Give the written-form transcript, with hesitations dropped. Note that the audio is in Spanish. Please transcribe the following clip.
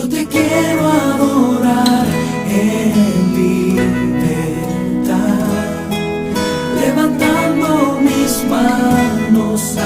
Yo te quiero adorar en libertad, levantando mis manos